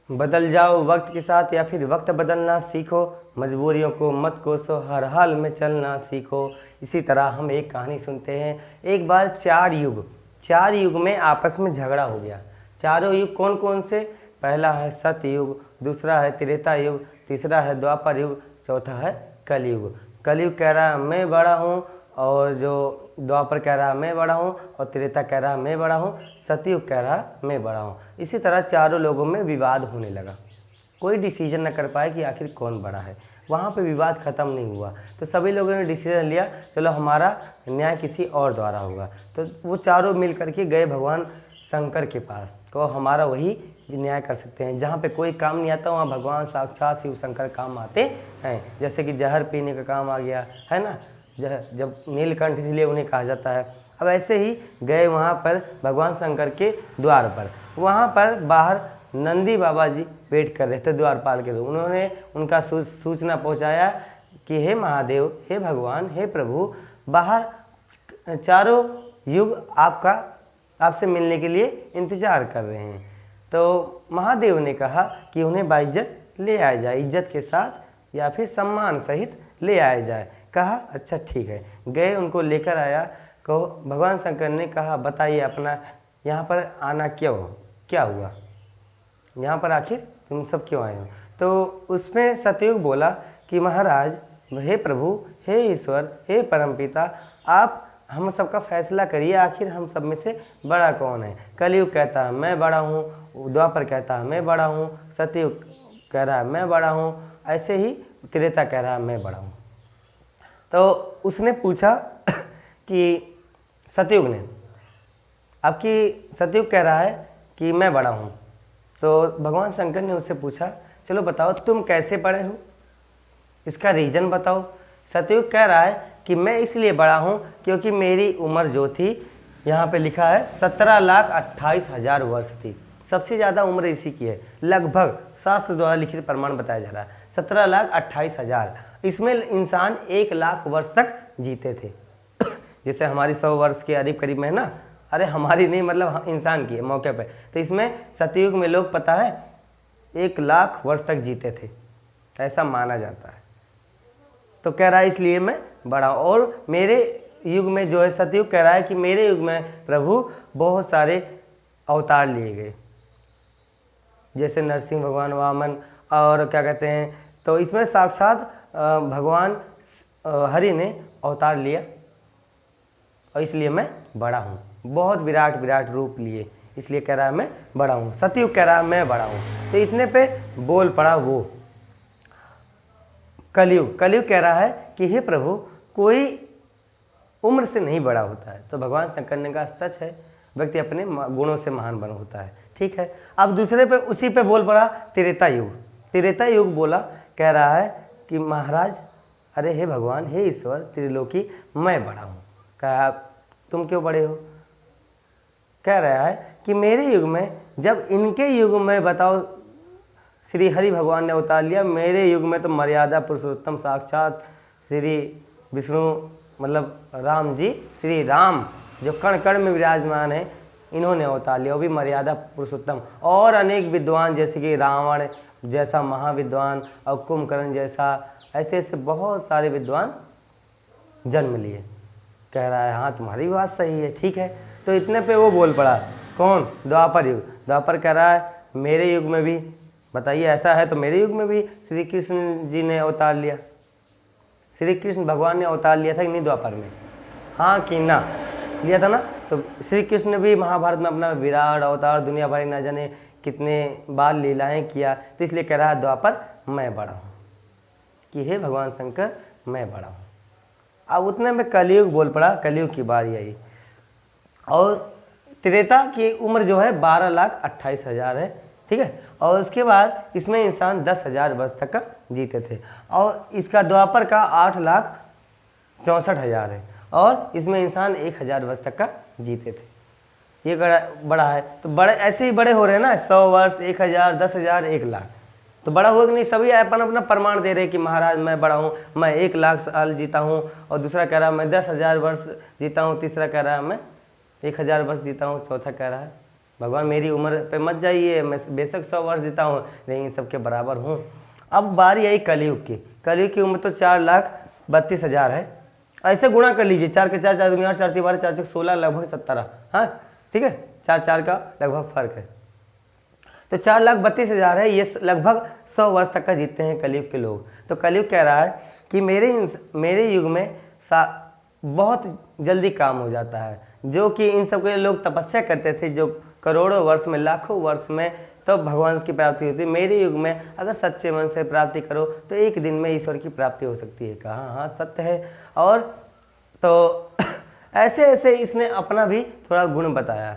बदल जाओ वक्त के साथ या फिर वक्त बदलना सीखो, मजबूरियों को मत कोसो, हर हाल में चलना सीखो। इसी तरह हम एक कहानी सुनते हैं। एक बार चार युग में आपस में झगड़ा हो गया। चारों युग कौन कौन से? पहला है सतयुग, दूसरा है त्रेता युग, तीसरा है द्वापर युग, चौथा है कलयुग। कलयुग कह रहा है मैं बड़ा हूँ, और जो द्वापर कह रहा है मैं बड़ा हूँ, और त्रेता कह रहा है मैं बड़ा हूँ, सतयुग कह रहा है मैं बड़ा हूँ। इसी तरह चारों लोगों में विवाद होने लगा। कोई डिसीजन न कर पाए कि आखिर कौन बड़ा है। वहाँ पे विवाद ख़त्म नहीं हुआ, तो सभी लोगों ने डिसीजन लिया चलो हमारा न्याय किसी और द्वारा होगा। तो वो चारों मिल करके गए भगवान शंकर के पास, तो हमारा वही न्याय कर सकते हैं। जहाँ पे कोई काम नहीं आता वहाँ भगवान साक्षात शिव शंकर काम आते हैं। जैसे कि जहर पीने का काम आ गया है ना, जब नीलकंठ, इसलिए उन्हें कहा जाता है। अब ऐसे ही गए वहाँ पर भगवान शंकर के द्वार पर। वहाँ पर बाहर नंदी बाबा जी वेट कर रहे थे द्वारपाल के रूप। उन्होंने उनका सूचना पहुँचाया कि हे महादेव, हे भगवान, हे प्रभु, बाहर चारों युग आपसे मिलने के लिए इंतजार कर रहे हैं। तो महादेव ने कहा कि उन्हें बाइज्जत ले आया जाए, इज्जत के साथ या फिर सम्मान सहित ले आया जाए। कहा अच्छा ठीक है। गए, उनको लेकर आया। कहो भगवान शंकर ने कहा बताइए अपना यहाँ पर आना क्या हुआ, यहाँ पर आखिर तुम सब क्यों आए हो? तो उसमें सतयुग बोला कि महाराज, हे प्रभु, हे ईश्वर, हे परमपिता, आप हम सबका फैसला करिए, आखिर हम सब में से बड़ा कौन है? कलयुग कहता है मैं बड़ा हूँ, द्वापर कहता है मैं बड़ा हूँ, सतयुग कह रहा है मैं बड़ा हूँ, ऐसे ही त्रेता कह रहा है मैं बड़ा हूँ। तो उसने पूछा कि सतयुग ने, आपकी सतयुग कह रहा है कि मैं बड़ा हूँ। तो भगवान शंकर ने उससे पूछा चलो बताओ तुम कैसे बड़े हो, इसका रीज़न बताओ। सतयुग कह रहा है कि मैं इसलिए बड़ा हूँ क्योंकि मेरी उम्र जो थी, यहाँ पे लिखा है 17,28,000 वर्ष थी। सबसे ज़्यादा उम्र इसी की है, लगभग शास्त्र द्वारा लिखित प्रमाण बताया जा रहा है 17,28,000। इसमें इंसान 1 लाख वर्ष तक जीते थे। जैसे हमारी 100 वर्ष के करीब करीब में है ना, अरे हमारी नहीं, मतलब इंसान की मौके पे। तो इसमें सतयुग में लोग पता है 1 लाख वर्ष तक जीते थे, ऐसा माना जाता है। तो कह रहा है इसलिए मैं बड़ा हूँ। और मेरे युग में जो है, सतयुग कह रहा है कि मेरे युग में प्रभु बहुत सारे अवतार लिए गए, जैसे नरसिंह भगवान, वामन और क्या कहते हैं। तो इसमें साक्षात भगवान हरि ने अवतार लिया, और इसलिए मैं बड़ा हूँ। बहुत विराट रूप लिए, इसलिए कह रहा है मैं बड़ा हूँ। सतयुग कह रहा है मैं बड़ा हूँ। तो इतने पे बोल पड़ा वो कलयुग कह रहा है कि हे प्रभु, कोई उम्र से नहीं बड़ा होता है। तो भगवान शंकर ने कहा सच है, व्यक्ति अपने गुणों से महान बन होता है। ठीक है। अब दूसरे पे उसी पे बोल पड़ा त्रेता युग बोला, कह रहा है कि महाराज, अरे हे भगवान, हे ईश्वर त्रिलोकी, मैं बड़ा हूँ। कहा तुम क्यों बड़े हो? कह रहा है कि मेरे युग में, जब इनके युग में बताओ श्री हरि भगवान ने अवतार लिया, मेरे युग में तो मर्यादा पुरुषोत्तम साक्षात श्री विष्णु, मतलब राम जी, श्री राम जो कण कण में विराजमान है, इन्होंने अवतार लिया, वो भी मर्यादा पुरुषोत्तम। और अनेक विद्वान जैसे कि रावण जैसा महाविद्वान और कुंभकर्ण जैसा, ऐसे ऐसे बहुत सारे विद्वान जन्म लिए। कह रहा है हाँ तुम्हारी बात सही है, ठीक है। तो इतने पे वो बोल पड़ा, कौन? द्वापर युग। द्वापर कह रहा है मेरे युग में भी बताइए, ऐसा है तो मेरे युग में भी श्री कृष्ण जी ने अवतार लिया, श्री कृष्ण भगवान ने अवतार लिया था कि नहीं द्वापर में? हाँ कि ना? लिया था ना। तो श्री कृष्ण ने भी महाभारत में अपना विराट अवतार, दुनिया भर न जाने कितने बार लीलाएं किया। तो इसलिए कह रहा है द्वापर मैं बड़ा हूँ, कि हे भगवान शंकर मैं बड़ा हूँ। अब उतने में कलयुग बोल पड़ा, कलयुग की बारी आई। और त्रेता की उम्र जो है 12,28,000 है, ठीक है। और उसके बाद इसमें इंसान 10,000 वर्ष तक का जीते थे। और इसका द्वापर का 8,64,000 है, और इसमें इंसान 1,000 वर्ष तक का जीते थे। ये बड़ा है। तो बड़े ऐसे ही बड़े हो रहे हैं ना, 100 वर्ष, 1,000, 10,000, 1 लाख, तो बड़ा हुआ कि नहीं? सभी अपना प्रमाण दे रहे हैं कि महाराज मैं बड़ा हूँ, मैं 1 लाख साल जीता हूँ, और दूसरा कह रहा है मैं 10,000 वर्ष जीता हूँ, तीसरा कह रहा है मैं 1,000 वर्ष जीता हूँ, चौथा कह रहा है भगवान मेरी उम्र पे मत जाइए, मैं बेशक 100 वर्ष जीता हूँ लेकिन सबके बराबर हूँ। अब बारी आई कलयुग की। कलयुग की उम्र तो 4,32,000 है। ऐसे गुणा कर लीजिए, 4 के 4, 4 दूनी 8, 4 तीन 12, 4 चौक 16, लगभग 17। हाँ ठीक है, 4 का लगभग फर्क है। तो 4,32,000 है, ये लगभग 100 वर्ष तक का जीतते हैं कलयुग के लोग। तो कलयुग कह रहा है कि मेरे युग में बहुत जल्दी काम हो जाता है। जो कि इन सब के लोग तपस्या करते थे, जो करोड़ों वर्ष में, लाखों वर्ष में तो भगवान की प्राप्ति होती है। मेरे युग में अगर सच्चे मन से प्राप्ति करो तो एक दिन में ईश्वर की प्राप्ति हो सकती है। कहा हाँ सत्य है। और तो ऐसे ऐसे इसने अपना भी थोड़ा गुण बताया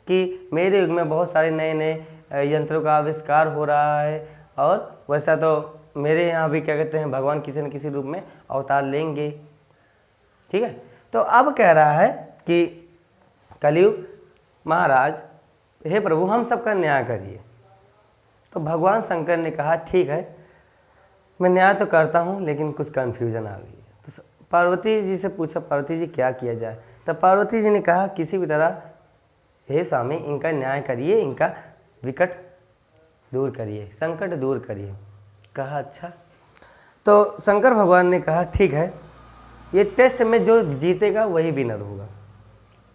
कि मेरे युग में बहुत सारे नए नए यंत्रों का आविष्कार हो रहा है। और वैसा तो मेरे यहाँ भी क्या कहते हैं, भगवान किसी न किसी रूप में अवतार लेंगे। ठीक है, तो अब कह रहा है कि कलयुग महाराज, हे प्रभु हम सबका न्याय करिए। तो भगवान शंकर ने कहा ठीक है, मैं न्याय तो करता हूँ लेकिन कुछ कन्फ्यूजन आ गई है। तो पार्वती जी से पूछा, पार्वती जी क्या किया जाए। तो पार्वती जी ने कहा किसी भी तरह हे स्वामी इनका न्याय करिए, इनका विकट दूर करिए, संकट दूर करिए। कहा अच्छा। तो शंकर भगवान ने कहा ठीक है, ये टेस्ट में जो जीतेगा वही विनर होगा।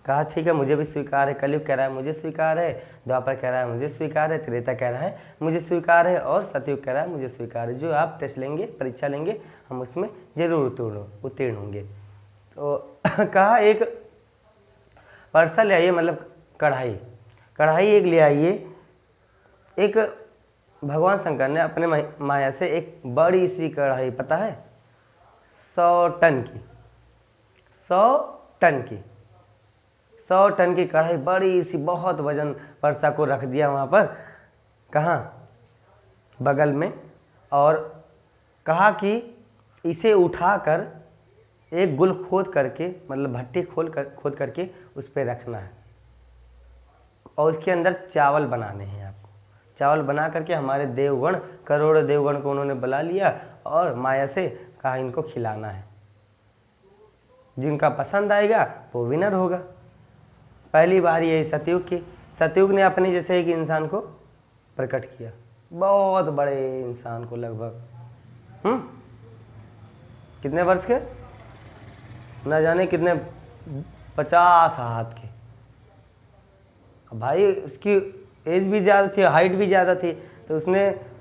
कहा ठीक है, मुझे भी स्वीकार है। कलयुग कह रहा है मुझे स्वीकार है, द्वापर कह रहा है मुझे स्वीकार है, त्रेता कह रहा है मुझे स्वीकार है, और सतयुग कह रहा है मुझे स्वीकार है। जो आप टेस्ट लेंगे, परीक्षा लेंगे, हम उसमें जरूर उत्तीर्ण होंगे। तो कहा एक परसा ले आइए, मतलब कढ़ाई एक ले आइए। एक भगवान शंकर ने अपने माया से एक बड़ी सी कढ़ाई, पता है 100 टन की 100 टन की कढ़ाई, बड़ी सी बहुत वजन परसा को रख दिया वहाँ पर, कहाँ बगल में, और कहा कि इसे उठाकर एक गुल खोद करके, मतलब भट्टी खोद करके उस पर रखना है, और उसके अंदर चावल बनाने हैं आपको। चावल बना करके हमारे देवगण, करोड़ों देवगण को उन्होंने बुला लिया और माया से कहा इनको खिलाना है। जिनका पसंद आएगा वो विनर होगा। पहली बार यही सतयुग की। सतयुग ने अपने जैसे एक इंसान को प्रकट किया, बहुत बड़े इंसान को, लगभग कितने वर्ष के, न जाने कितने, 50 हाथ के। भाई उसकी एज भी ज़्यादा थी, हाइट भी ज़्यादा थी। तो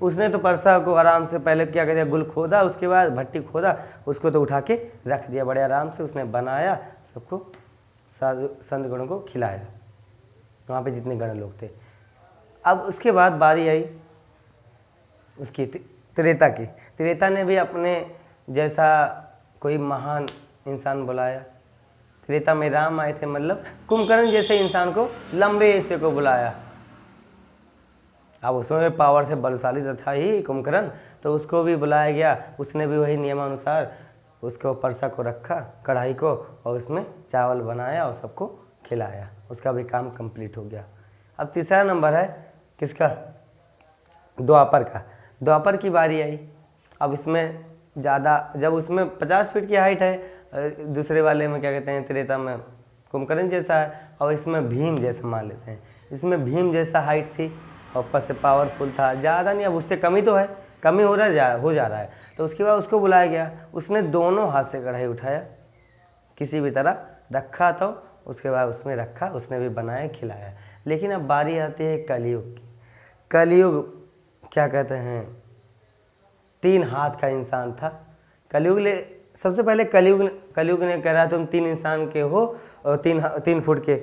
उसने तो परसा को आराम से पहले क्या कहते हैं, गुल खोदा, उसके बाद भट्टी खोदा, उसको तो उठा के रख दिया बड़े आराम से। उसने बनाया, सबको साधु संत गणों को खिलाया, वहाँ पे जितने गण लोग थे। अब उसके बाद बारी आई उसकी त्रेता की। त्रेता ने भी अपने जैसा कोई महान इंसान बुलाया। त्रेता में राम आए थे, मतलब कुंभकर्ण जैसे इंसान को, लंबे ऐसे को बुलाया। अब उसमें पावर से बलशाली तो था ही कुंभकर्ण, तो उसको भी बुलाया गया। उसने भी वही नियमानुसार उसको परसा को रखा, कढ़ाई को, और उसमें चावल बनाया और सबको खिलाया। उसका भी काम कंप्लीट हो गया। अब तीसरा नंबर है किसका, द्वापर का। द्वापर की बारी आई। अब इसमें ज़्यादा, जब उसमें 50 फीट की हाइट है, दूसरे वाले में क्या कहते हैं, त्रेता में कुंभकर्ण जैसा है, और इसमें भीम जैसा मान लेते हैं। इसमें भीम जैसा हाइट थी, और ऊपर से पावरफुल था, ज़्यादा नहीं, अब उससे कमी तो है, कमी हो जा रहा है। तो उसके बाद उसको बुलाया गया। उसने दोनों हाथ से कढ़ाई उठाया, किसी भी तरह रखा, तो उसके बाद उसमें रखा, उसने भी बनाया, खिलाया। लेकिन अब बारी आती है कलयुग की। कलयुग क्या कहते हैं, 3 हाथ का इंसान था। सबसे पहले कलयुग ने कह रहा तुम 3 इंसान के हो, और 3 फुट के,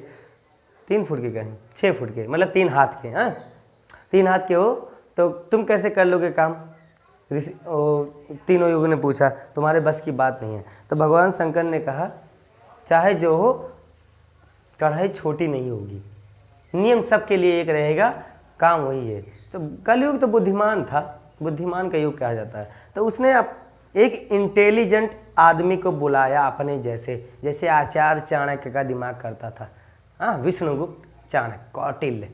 3 फुट के कहें, 6 फुट के, मतलब 3 हाथ के। हाँ 3 हाथ के हो तो तुम कैसे कर लोगे काम। तीनों युग ने पूछा, तुम्हारे बस की बात नहीं है। तो भगवान शंकर ने कहा चाहे जो हो, कढ़ाई छोटी नहीं होगी, नियम सबके लिए एक रहेगा, काम वही है। तो कलयुग तो बुद्धिमान था, बुद्धिमान का युग कहा जाता है। तो उसने एक इंटेलिजेंट आदमी को बुलाया अपने जैसे आचार्य चाणक्य का दिमाग करता था। हाँ विष्णुगुप्त चाणक्य, कौटिल्य,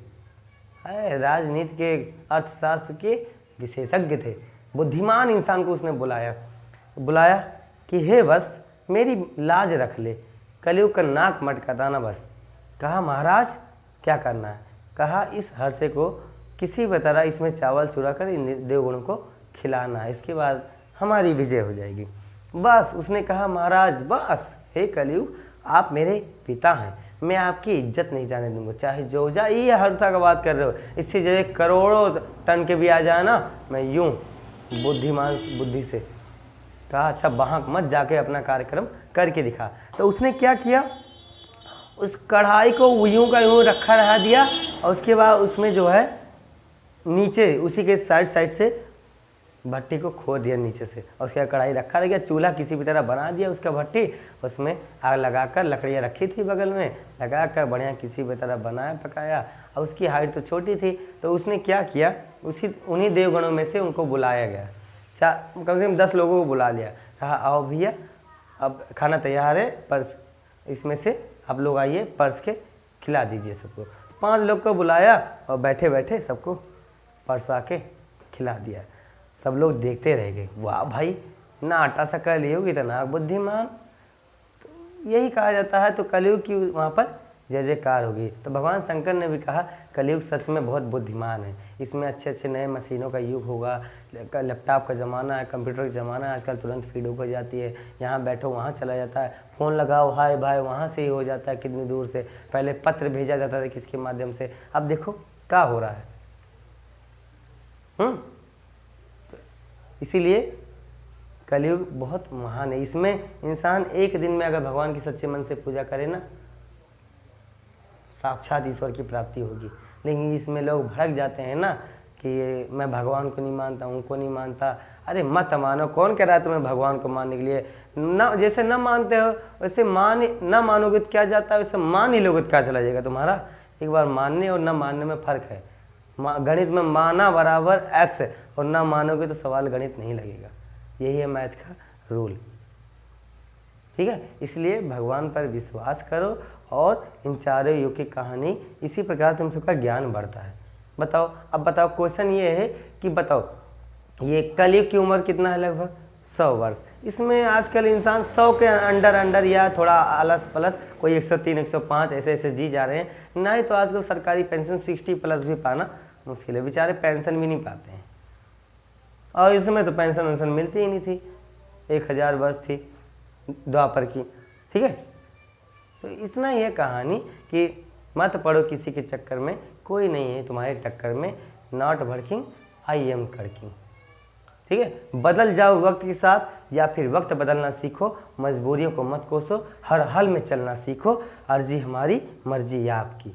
राजनीति के, अर्थशास्त्र के विशेषज्ञ थे। बुद्धिमान इंसान को उसने बुलाया कि हे बस मेरी लाज रख ले, कलयुग का नाक मटकाना बस। कहा महाराज क्या करना है। कहा इस हर्षे को किसी भी तरह इसमें चावल चुरा कर इन देवगणों को खिलाना है, इसके बाद हमारी विजय हो जाएगी। बस उसने कहा महाराज बस, हे कलयुग आप मेरे पिता हैं, मैं आपकी इज्जत नहीं जाने दूंगा, चाहे जो जाए। ये हर्षा का बात कर रहे हो, इससे जैसे करोड़ों टन के भी आ जाए ना, मैं यूं बुद्धिमान बुद्धि से कहा अच्छा वहाँ मत, जाके अपना कार्यक्रम करके दिखा। तो उसने क्या किया, उस कढ़ाई को यूं का यूं रखा रहा दिया, और उसके बाद उसमें जो है नीचे उसी के साइड से भट्टी को खोद दिया नीचे से, और उसके बाद कढ़ाई रखा रह गया, चूल्हा किसी भी तरह बना दिया उसका भट्टी, उसमें आग लगाकर लकड़ियाँ रखी थी बगल में, लगाकर बढ़िया किसी भी तरह बनाया पकाया। और उसकी हाइट तो छोटी थी, तो उसने क्या किया, उन्हीं देवगणों में से उनको बुलाया गया, कम से कम 10 लोगों को बुला लिया, कहा आओ भैया अब खाना तैयार है, पर्स इसमें से आप लोग आइए, पर्स के खिला दीजिए सबको। 5 लोग को बुलाया और बैठे बैठे सबको पर्स आके खिला दिया। सब लोग देखते रह गए, वाह भाई ना आटा सा कलयुग इतना बुद्धिमान, तो यही कहा जाता है। तो कलयुग की वहाँ पर जय जयकार होगी। तो भगवान शंकर ने भी कहा कलयुग सच में बहुत बुद्धिमान है, इसमें अच्छे अच्छे नए मशीनों का युग होगा, लैपटॉप का ज़माना है, कंप्यूटर का ज़माना है, आजकल तुरंत फीड हो जाती है, यहाँ बैठो वहाँ चला जाता है, फ़ोन लगाओ हाय भाई वहाँ से ही हो जाता है कितनी दूर से, पहले पत्र भेजा जाता था किसके माध्यम से, अब देखो क्या हो रहा है। इसीलिए कलयुग बहुत महान है, इसमें इंसान एक दिन में अगर भगवान की सच्चे मन से पूजा करे ना, साक्षात ईश्वर की प्राप्ति होगी। लेकिन इसमें लोग भड़क जाते हैं ना कि मैं भगवान को नहीं मानता, उनको नहीं मानता। अरे मत मानो, कौन कह रहा है तुम्हें भगवान को मानने के लिए, ना जैसे न मानते हो वैसे ना मानोगे तो क्या जाता है, वैसे मान ही लोगे तो क्या चला जाएगा तुम्हारा। एक बार मानने और न मानने में फ़र्क है। गणित में माना बराबर x है, और ना मानोगे तो सवाल गणित नहीं लगेगा, यही है मैथ का रूल। ठीक है, इसलिए भगवान पर विश्वास करो, और इन चारों युग की कहानी इसी प्रकार तुम सबका ज्ञान बढ़ता है। बताओ, अब बताओ क्वेश्चन ये है कि बताओ ये कलयुग की उम्र कितना है, लगभग 100 वर्ष। इसमें आजकल इंसान 100 के अंडर या थोड़ा आलस पलस, कोई 103 105 ऐसे जी जा रहे हैं। नहीं तो आजकल सरकारी पेंशन 60 प्लस भी पाना मुश्किल है, बेचारे पेंशन भी नहीं पाते हैं। और इसमें तो पेंशन वेंशन मिलती ही नहीं थी, 1000 वर्ष थी द्वापर की। ठीक है, तो इतना ही है कहानी कि मत पड़ो किसी के चक्कर में, कोई नहीं है तुम्हारे टक्कर में, नॉट वर्किंग आई एम करकिंग। ठीक है, बदल जाओ वक्त के साथ, या फिर वक्त बदलना सीखो, मजबूरियों को मत कोसो, हर हाल में चलना सीखो, अर्जी हमारी मर्जी आपकी।